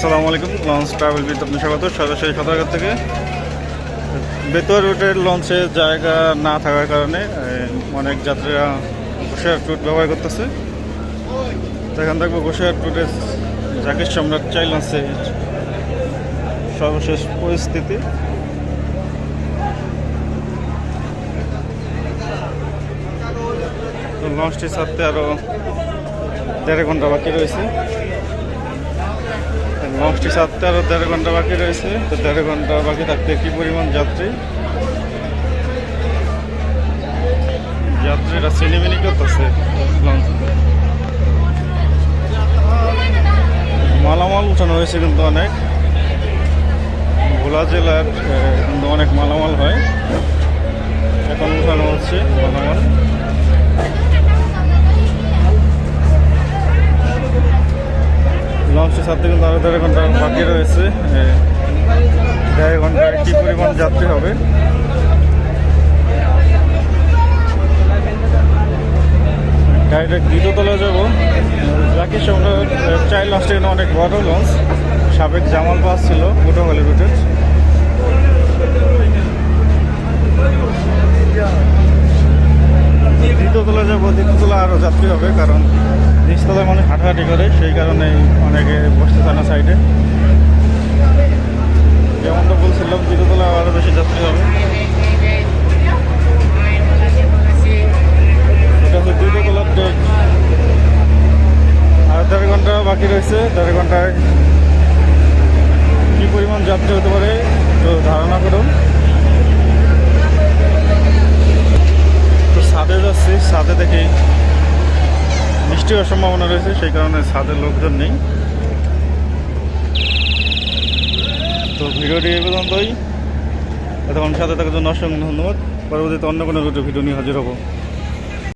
আসসালামু আলাইকুম। Launch travel বিথ আপনি স্বাগত। সরাসরি সদরঘাট থেকে বেতুয়া রুটের লঞ্চে জায়গা না থাকার কারণে অনেক যাত্রীরা গোসাইহাট রুট ব্যবহার করতেছে। এখান থাকবো গোসাইহাট রুটের জাকির সম্রাট চাই লঞ্চে সর্বশেষ পরিস্থিতি। লঞ্চটি ছাড়তে আরও 1.5 ঘন্টা বাকি রয়েছে। লঞ্চটি ছাড়তে আরও 1.5 ঘন্টা বাকি রয়েছে। তো 1.5 ঘন্টা বাকি থাকতে কী পরিমাণ যাত্রীরা চিনিমিনি করতেছে। লঞ্চ মালামাল উঠানো হয়েছে কিন্তু অনেক। ভোলা জেলার কিন্তু অনেক মালামাল হয়, এখন উঠানো হচ্ছে মালামাল। লঞ্চটি ছাড়তে কিন্তু আরও 1.5 ঘন্টা বাকি রয়েছে। 1.5 ঘন্টায় কী পরিমাণ যাত্রী হবে। ডাইরেক্ট দ্বিতীয়তলা যাব। জাকির সম্রাট চাই লঞ্চটা কিন্তু অনেক বড় লঞ্চ, সাবেক জামাল বাস ছিল পটুয়াখালী রুটের। দ্বিতীয়তলা যাব, দ্বিতীয়তলা আরও যাত্রী হবে, কারণ নিচতলায় মানুষ হাঁটাহাঁটি করে, সেই কারণে অনেকে বসতে চায় না সাইডে। যেমনটা বলছিলাম, দ্বিতীয়তলা আরও বেশি যাত্রী হবে। এটা হচ্ছে দ্বিতীয়তলার ডেট। আর 1.5 ঘন্টা বাকি রয়েছে। 1.5 ঘন্টায় কী পরিমাণ যাত্রী হতে পারে তো ধারণা করুন। তো ছাদে যাচ্ছি, ছাদে দেখি বৃষ্টি হওয়ার সম্ভাবনা রয়েছে, সেই কারণে ছাদের লোকজন নেই। তো ভিডিওটি এই পর্যন্তই। এতক্ষণ সাথে থাকার জন্য অসংখ্য ধন্যবাদ। পরবর্তীতে অন্য কোনো রুটে ভিডিও নিয়ে হাজির হবো।